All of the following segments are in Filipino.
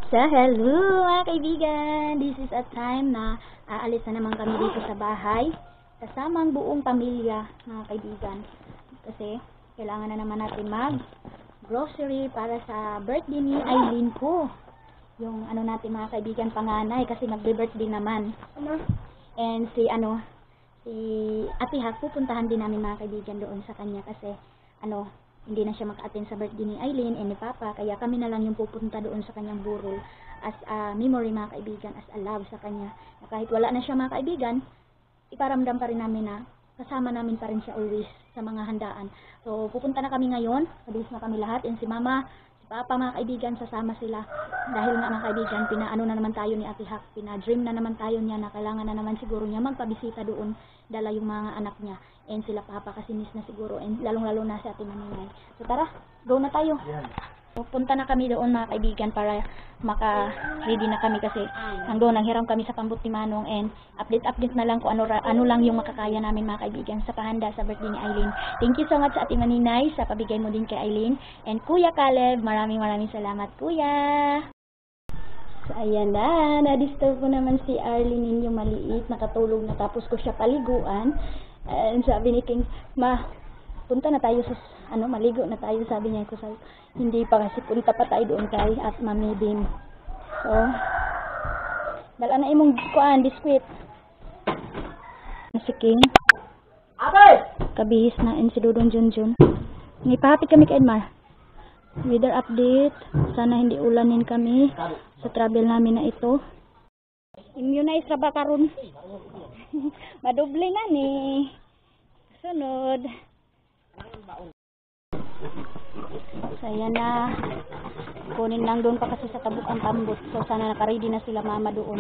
So, hello mga kaibigan! This is a time na aalis na naman kami dito sa bahay kasama ang buong pamilya mga kaibigan. Kasi kailangan na naman natin mag-grocery para sa birthday ni Eileen ko. Yung natin mga kaibigan, panganay kasi magbe-birthday naman. And si Ate Hak, pupuntahan din namin mga kaibigan doon sa kanya kasi hindi na siya maka-attend sa birthday ni Eileen and ni Papa, kaya kami na lang yung pupunta doon sa kanyang burol as a memory mga kaibigan, as a love sa kanya. Na kahit wala na siya mga kaibigan, iparamdam pa rin namin na kasama namin pa rin siya always sa mga handaan. So pupunta na kami ngayon, mabilis na kami lahat, and si Mama, si Papa mga kaibigan, sasama sila. Dahil nga mga kaibigan, pinaano na naman tayo ni Ate Hak, pina-dream na naman tayo niya na kailangan na naman siguro niya magpabisita doon, dala yung mga anak niya. And sila Papa kasi miss na siguro, and lalong-lalo na si Ate Maninay. So tara, go na tayo. Punta na kami doon mga kaibigan para maka-ready na kami kasi hanggang nanghiram kami sa pambut ni Manong, and update na lang kung ano lang yung makakaya namin mga kaibigan sa pahanda sa birthday ni Eileen. Thank you so much sa Ate Maninay sa pabigay mo din kay Eileen. And Kuya Caleb, maraming salamat Kuya. So ayan na-disturb ko naman si Arlene yung maliit, nakatulog na tapos ko siya paliguan. And sabi ni King, punta na tayo sa maligo na tayo, sabi niya ko. Hindi pa kasi punta pa tayo doon kay at Mami Bim. So dala na imong biskwit si King. Kabihis na and si Dudong Junjun. Ngipahapit kami kay Edmar. Weather update, sana hindi ulanin kami sa travel namin na ito. Immunize ra ba karon? Madoble na ni. Sunod. So ayan na. Kunin lang doon pa kasi sa tabuk ang tambot. So sana naka-ready na sila Mama doon.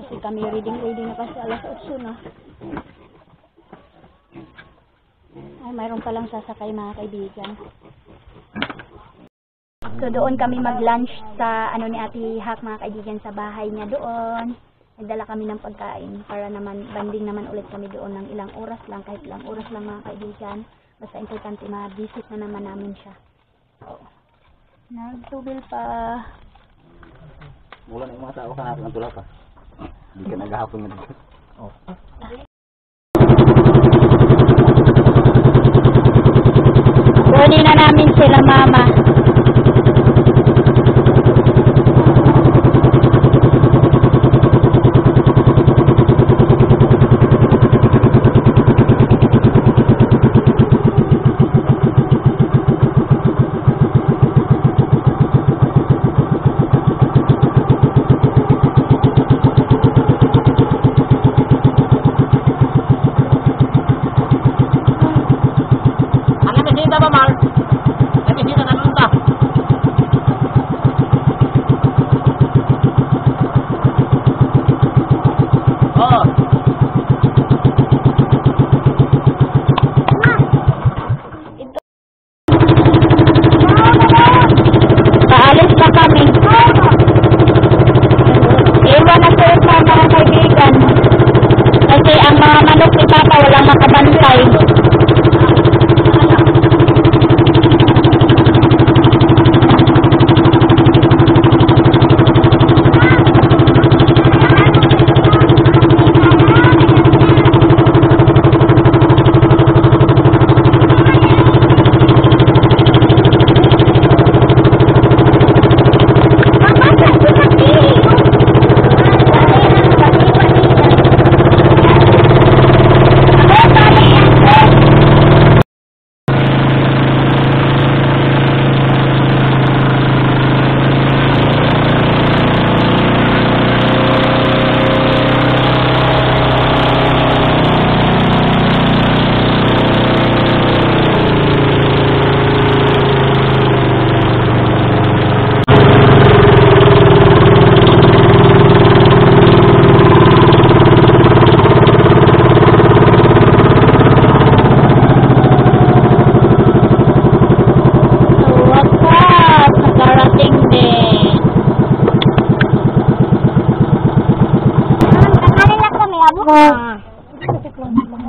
Kasi kami ready na kasi alas 8 na. Ay, mayroon palang sasakay mga kaibigan. So doon kami mag-lunch sa ni Ate Hak mga kaibigan, sa bahay niya doon. Nagdala kami ng pagkain para naman banding naman ulit kami doon ng ilang oras lang, kahit ilang oras lang mga kaibigan. Basta importante ma-visit na naman namin siya. So, nagtubil pa. Wala na yung mga tao kahapon ang tula pa. Hindi ka naghahapon nga dito. Kunin na namin sila Mama.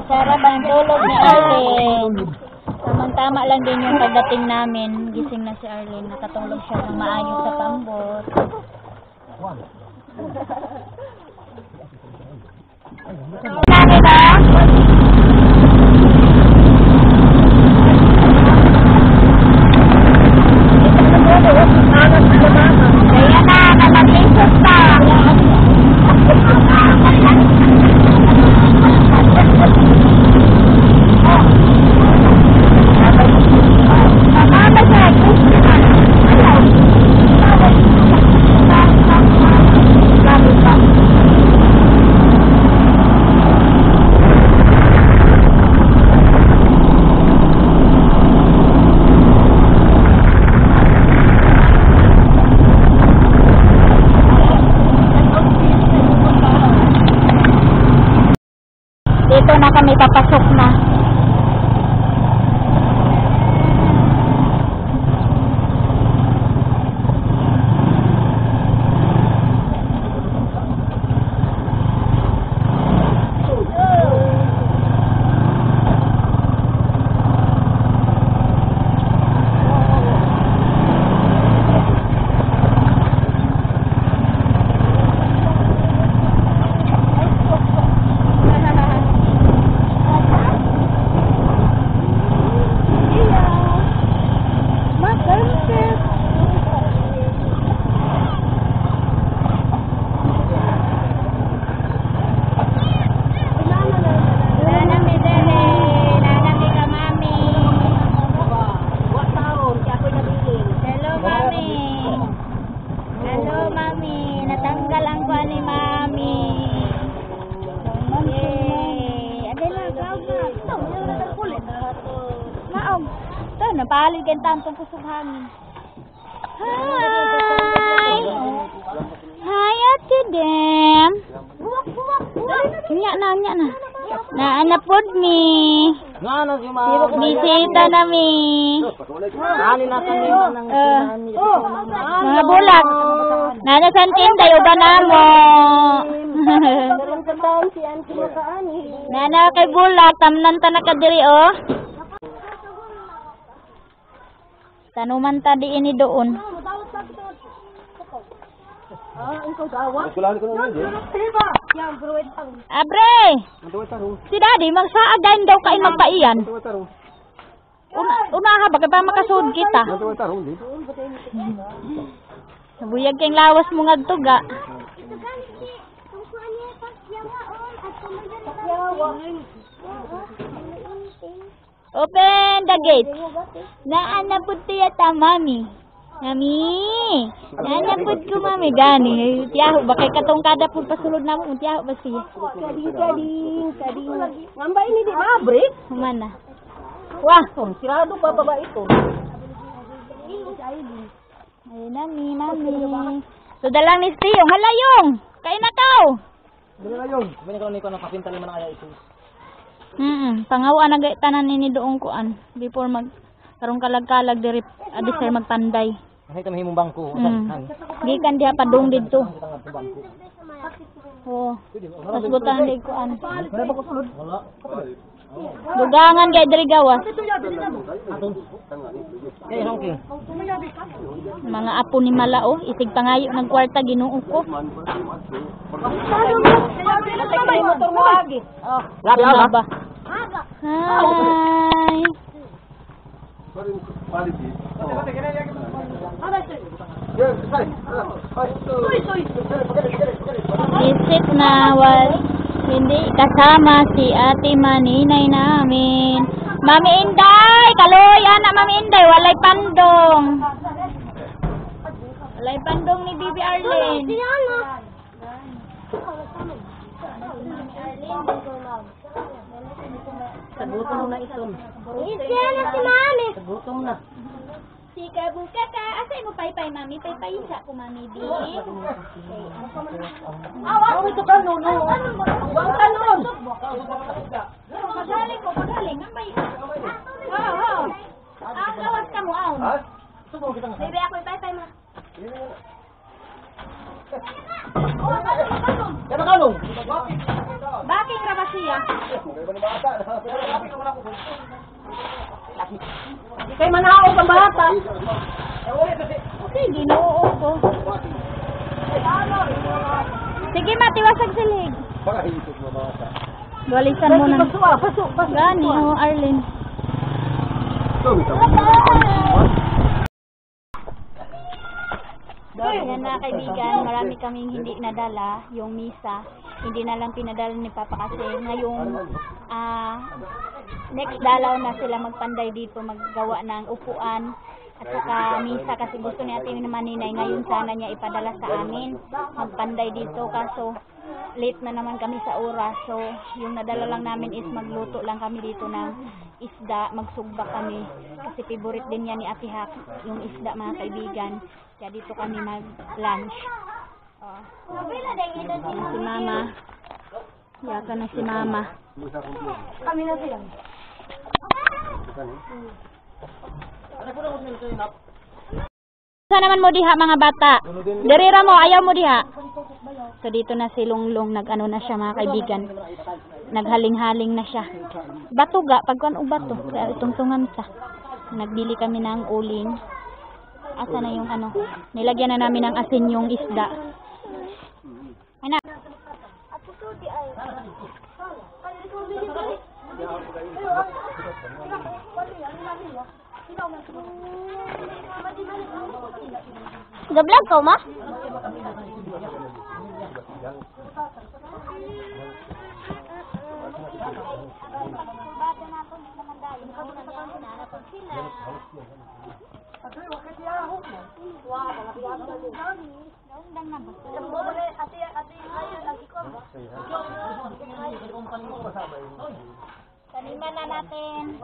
Sarap ang tulog ni Arlene. Tama lang din yung pagdating namin. Gising na si Arlene. Nakatulog siya ng maayos sa pambot. dito na kami, papasok na. Napalig ang tantong kusughangin. Hi! Hi, Ate Dem. Nya na. Naanapod mi. Bisita na mi. Mga bulak. Nanasantin tayo ba na mo? Nana kay bulak. Tamnan ta na kadiri oh. Tanuman tadi ini doon. Abre! Si Daddy, magsaagain daw kain magpaiyan. Unaha, bakit pa makasud kita? Buyag keng lawas mo nga tuga. Open the gate. Naanapod tiya ta, mami. Mami. Naanapod ko, mami. Gani. Tiyaho. Bakit katong kada po pasulod na mo. Tiyaho ba siya? Kading. Ngamba ini di mabre? Mana? Wah, sirado pa baba ito. Ayun na, mami. So, dalang ni Stiyong. Halayong. Kain na tao. Dali na yung. Sabi ko na kapintalin mo na kaya ito. Pangawa na tanan ini doong kuan before mag karong kalag-kalag diri sir magpanday. Nakita mo himong bangko. Gikan diha padung didto. Oh. Mas butan di kuan. Wala. Dugangan kay diri gawas. Eh, hongking. Mga apo ni Malao isig pangayo ng kwarta Ginoo ko. Motor mo lagi. Oh, ba? Hi. Visit na hindi kasama si Ate Maninay namin. Mami Inday, kaloy anak Mami Inday, walay pandong. Walay pandong ni Bibi Arlene. Sagutom na ito. Isya na si Mami. Sagutom na. Sika buka ka. Asay mo paypay, Mami. Paypay siya ko, Mami. Di. Awak mo ito kanon. Wang kanon. Magaling ko, magaling. Ang may... Oo. Ang gawas ka mo, aon. Bebe, ako paypay, Ma. Kaya kanon. Baking raba siya. Kay manao sa bata. Okay, Ginoo ko. Sige, matiwasag silig. Walisan mo na. Pasok. Gani, Arlene. Yan na kaibigan, marami kaming hindi nadala, yung misa, hindi na lang pinadala ni Papa kasi ngayong next dalaw na sila magpanday dito, maggawa ng upuan at saka misa kasi gusto ni Ate Maninay ngayon sana niya ipadala sa amin, magpanday dito kaso late na naman kami sa oras, so yung nadala lang namin is magluto lang kami dito ng isda, magsugba kami kasi favorite din yan ni Ate Hak, yung isda mga kaibigan. Kaya dito kami mag-lunch. Si Mama. Yaka na si Mama. Kami na siya. Sa naman mo diha mga bata. Dirira mo, ayaw mo diha. So dito na si Lunglong, nag-ano na siya mga kaibigan. Naghaling-haling na siya. Bato ga, pagkuan og bato, kaya tungtungan ta. Nagbili kami ng uling. Asa na yung ano? Nilagyan na namin ng asin yung isda. Anak. Gablog ko ma? Taniman na natin.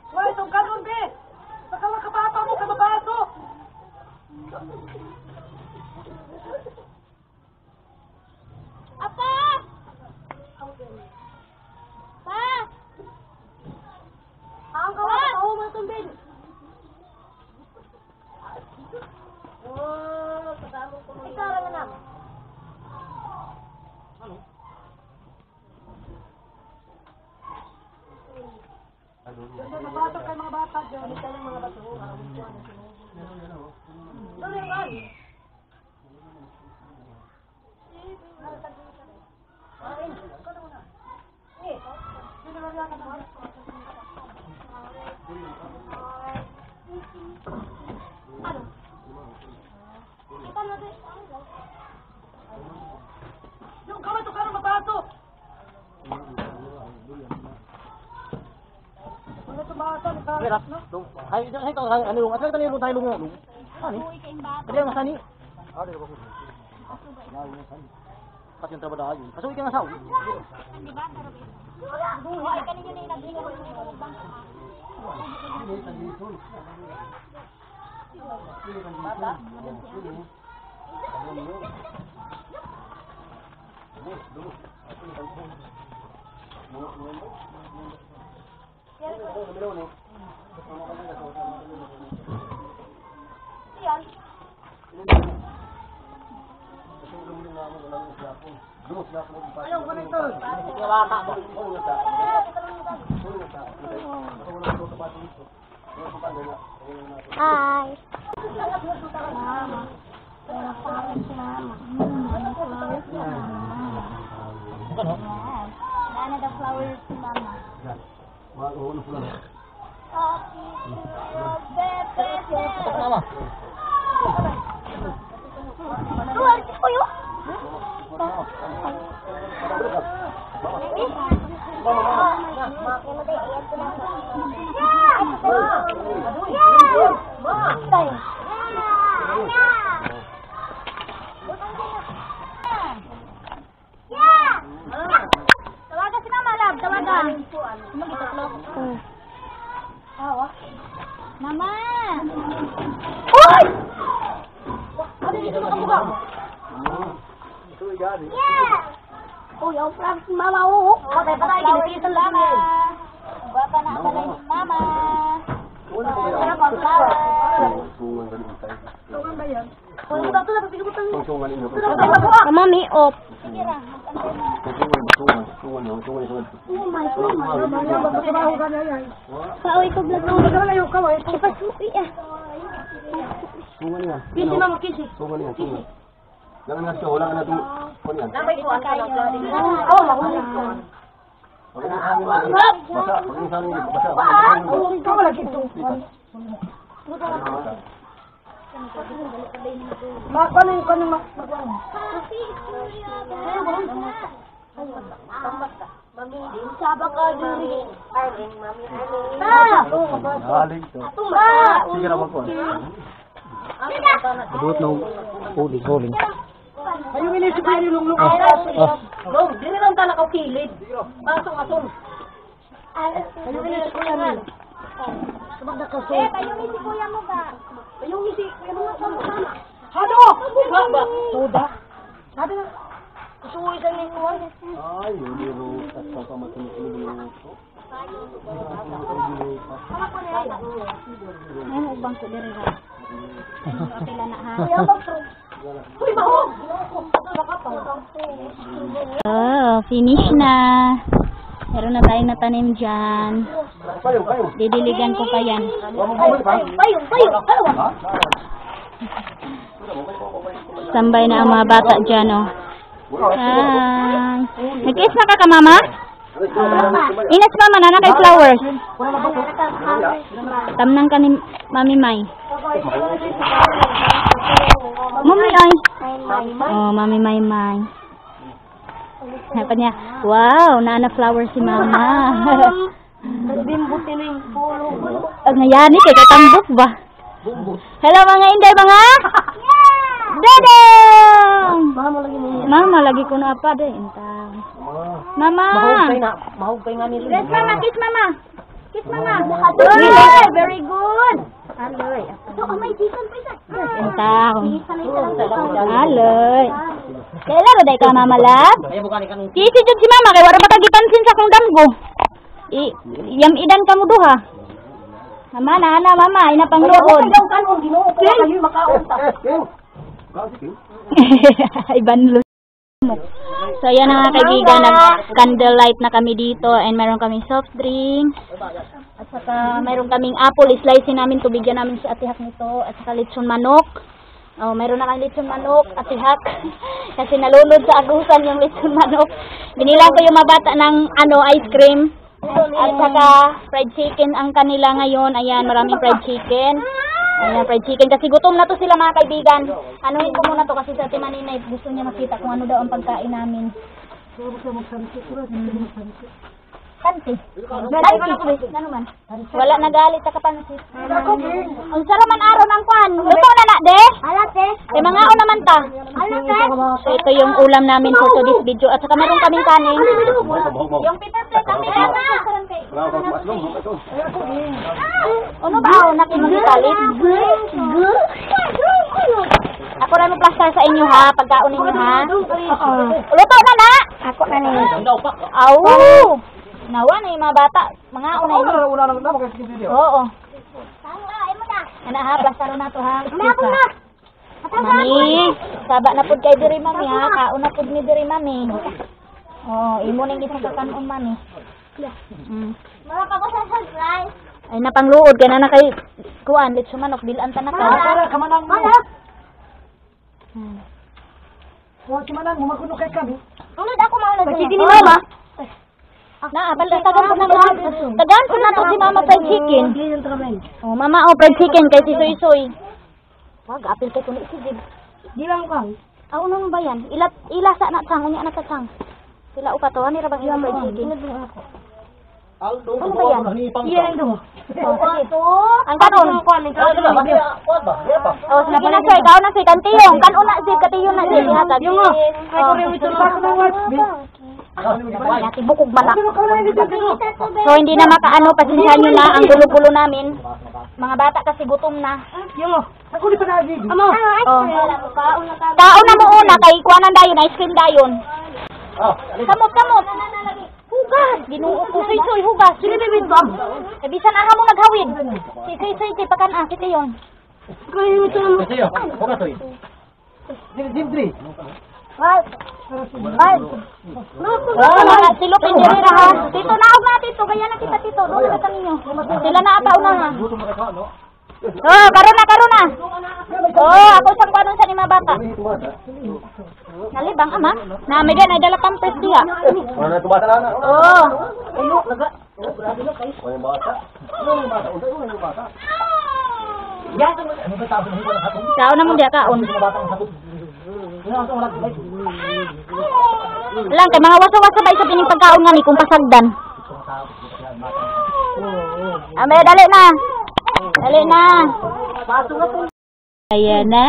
Wala itong kanon, be! Sakawa ka bata mo, kababato! Apa? Pa! Ang kawa mo itong ben! Oh, kasama ko mo. Isara na na. Nabatok kayo mga bata dyan. Hindi kayo mga bato. Ano yan? Yung kamay to karang mabato. Ano to bata ni Carlos, no? Ay, ito, ano yung, at tayo tayo lumulong. Ano? Kaya mas ani. Kasi yung trabaho yun. Kasuwi ka nga sa uwi. Ayaw ko nito. Hi. Mama. Flowers si Mama. Flowers si Mama. Yes. Nana the flowers si Mama. Happy birthday. Mama. Flowers ko yun. Tawagan si Mama, love. Tawagan. Mama! Uy! Ano dito makabuka? Yeah! Oh, yung props si Mama, oh. Okay, patay, kinitisan lang Mama. eh. Bata na ka na yung Mama. Tungan ba yan? Kung ito na, pagpigbutan mo. Mami, op. Trabaho ka na yan. Pauwi ko vlog mo. Magkalayo ka, eh. Ipasuki ah. Kisi, Mama, kisi. Lamay ko, ang kayo. Oo, makulit ko. Ikaw wala dito. Galing to. Sige na ko. Buot ng uling. Ayun inisip ko yung lunglong. Dong, di rin ang talakaw kilid. Pasong-asong. Ayun inisip ko yan. Payungin si kuya mo ba? Ayun inisip ko yan. Hado! Ba? Soda? Hado na. Kusuwi sa lingkuhan. Ay, hindi ro sa pamatunog. Ay, ubang ko diri ra. Kapila na ha. Uy, mahog! Oh, finish na. Meron na tayong natanim dyan. Payong. Didiligan ko pa yan. Payong! Sambay na ang mga bata dyan, oh. Hi. Nag-kiss na ka mama? Inas mama na kay flowers. Tamnang ka ni Mami May. Mami ay. Oh, Mami May May. Sabi niya, wow, naana flower si mama. Nagbimbot nila yung pulo. Ang ngayani kay katambok ba? Hello mga inday mga. Dadang! Mama lagi ko na apa deh entang. Mama. Mahog kay nga nila. Yes mama, kiss mama. Kiss mama. Aloy, very good. Aloy. May chicken pa isa. Entang. Aloy. Kailan ra day ka mama lab? Ay bukan ikan. Kisi jud si mama kay wala matagipansin sa kong damgo. Yam idan kamo duha. Mama na mama ina pangluod. Kanon Ginoo ko kayo makaunta. Iban lo. So ayan na mga kaibigan, nag-candlelight na kami dito and mayroon kaming soft drink. At saka mayroon kaming apple, slice namin, tubigyan namin si Ate Hak nito. At saka lechon manok. Oh, mayroon na kang lechon manok, Ate Hak. Kasi nalulod sa agusan yung lechon manok. Binilang ko yung mabata ng ice cream. At saka fried chicken ang kanila ngayon. Ayan, maraming fried chicken. Ayan, fried chicken. Kasi gutom na to sila mga kaibigan. Anuhin ko muna to kasi sa Ate Maninay gusto niya makita kung ano daw ang pagkain namin. Pansi. Pansi. Ano man? Wala nagalit sa kapansit. Ang saraman araw ng kwan. Luto na na, de? Alate. Eh, mga o naman ta. Alate. So, ito yung ulam namin for today's video. At saka meron kaming kanin. Yung paper plate ang pinata. Ano ba? Nakinig kalit? Ako rin mo plaster sa inyo ha. Pagkaon ninyo ha. Luto na na. Ako na ni. Aw. Nawa na yung mga bata. Mga unay ni. Oo. Ano ha, plastaro na to ha. Mami, saba na pud kay diri mami ha. Kaon na pud ni diri mami. Oh, imo ning isang kakanon mami. Mga pa ko sa surprise. Ay napangluod ka na kay kuan litso manok bilan ta na ka. Kamanang mo. Huwag si Manang, makuno kay kami. Unod ako maunod. Sige ni mama. Na, balik tagan po na lahat. Tagan po na to si mama fried chicken. Oh, mama fried chicken kay si Soy Soy. Wag, apil kay kuno sige. Di lang kang. Aw nang ba yan? Ilasa na sang unya na ka sang. Sila upa to ani ra bang iyang fried chicken. Aldo, ano ba yan? Iyan do. Ang kanon. Oh, sige na sir, kaon na si kantiyong. Kanon na si katiyong na si hatag. Yung mo. Ay ko rin ito pa ko wat. Yati bukog balak. So hindi na makaano, pasensyahan nyo na ang gulo-gulo namin. Mga bata kasi gutom na. Yung mo. Ako di pa nagig. Amo. Oh. Kaon na mo una kay kuanan dayon, ice cream dayon. Kamot. Hugas, ginuo ko soy hugas. Sino bibid ba? Eh bisan aha mo naghawid. Si soy kay pakan kiti yon. Kayo ito mo. Kasi yo, huwag ito Diri. Right. Mga silupin diri ra ha. Dito naog na dito, kaya na kita dito. Doon na ninyo. Sila na ata una ha. Oh, karon na. Oh, ako sang kanon sa lima bata. Nalibang ama. Na may na dala pampers diha. Ano na tubata na? Oh. Ano bata? Yan, ano ba sabi ng wala katong? Sao na mo diya kaon. Batang sakit. Lang kay mga waso-waso ba sa pining pagkaon nga ni kung pasagdan. Ame, dali na. Dali na. Ayan na.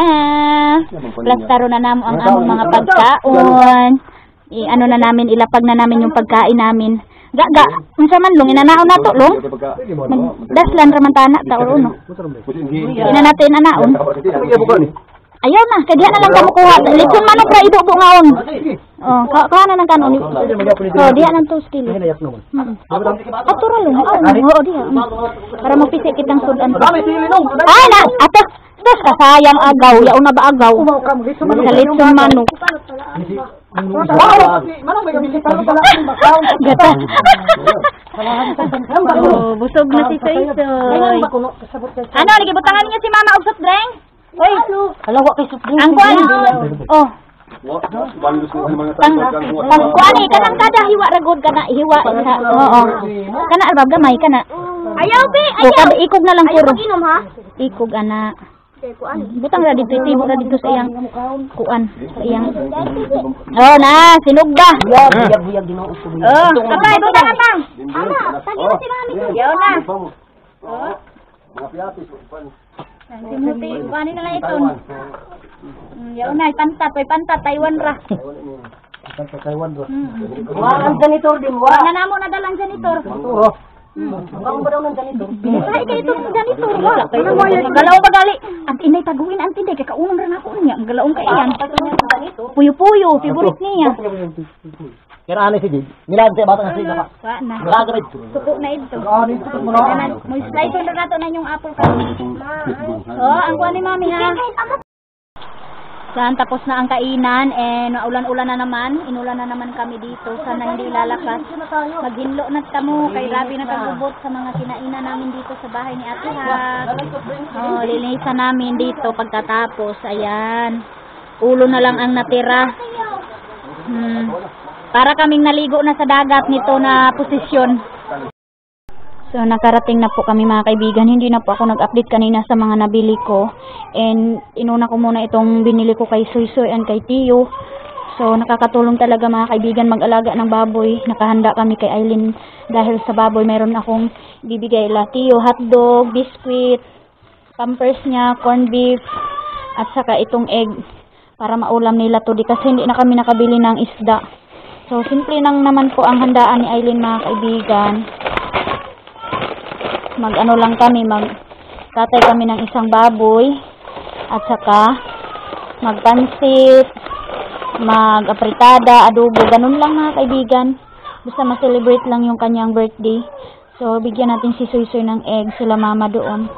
Plastaro na namo ang among mga pagkaon. Ano na namin, ilapag na namin yung pagkain namin. Gaga, unsa man long inanaon nato long. Daslan raman tana ta or uno. Ina natin anaon. Ayaw na, kaya diha na lang kamo kuha. Lechon manok ra ido po ngaon. Oh, kuha na nang kanon. Oh, diha nang 2 kilo. Atura long. Oo, diha. Para mapisi kitang sudan. Ay na, ato. Dos ka sayang agaw, yaw na ba agaw? Sa lechon manok. Gata. Oh, busog na si Soysoy. Ano, nagibutangan niya si Mama og soft drink? Hoy, Halawa kay sup. ang kuan. Oh. Ang kuan ni kanang kada hiwa ragod kana hiwa sa. Oo. Kana albab gamay kana. Ayaw bi, ayaw. Kada ikog na lang puro. Inom ha? Ikog ana. Butang ra dito tibo ra dito sa iyang kuan, sa iyang. Oh na, sinugda. Buyag Ginoo ko. Oh, kapay butang na bang. Ama, tagi na si Mami. Yaw na. Oh. Simuti, kuanin na lang ito. Yaw na, pantat, Taiwan ra. Taiwan do. Ang janitor din wa. Na namo na dalang janitor. Oo. Ang ba daw ng janitor? Binisay kay ito ng janitor. Galaw ba gali? Ang inday taguin ang tinday kay kaunong ra nako niya. Ang galaong kay iyan. Puyo-puyo, favorite niya. Kaya ano si Jid? Nilag sa batang sa ka. Wa na. Gagawin. Suko na ito. Ano ito mo na? Mo slice na nato na yung apple ka. Oh, ang kuan ni Mami ha. Saan tapos na ang kainan and ulan-ulan na naman. Inulan na naman kami dito. Sana hindi lalakas. Maginlo na kamo kay grabe na kagubot sa mga kinainan namin dito sa bahay ni Ate Ha. Oh, linisan namin dito pagkatapos. Ayan. Ulo na lang ang natira. Para kaming naligo na sa dagat nito na posisyon. So, nakarating na po kami mga kaibigan. Hindi na po ako nag-update kanina sa mga nabili ko. And, inuna ko muna itong binili ko kay Soysoy and kay Tio. So, nakakatulong talaga mga kaibigan mag-alaga ng baboy. Nakahanda kami kay Aileen dahil sa baboy. Meron akong bibigay la Tio, hotdog, biscuit, pampers niya, corned beef, at saka itong egg para maulam nila to. Kasi hindi na kami nakabili ng isda. So, simple lang naman po ang handaan ni Aileen mga kaibigan. Mag-ano lang kami, magtatay kami ng isang baboy at saka magpansit, mag-apritada, adobo, ganun lang mga kaibigan. Basta ma-celebrate lang yung kanyang birthday. So, bigyan natin si Soysoy ng egg, sila mama doon.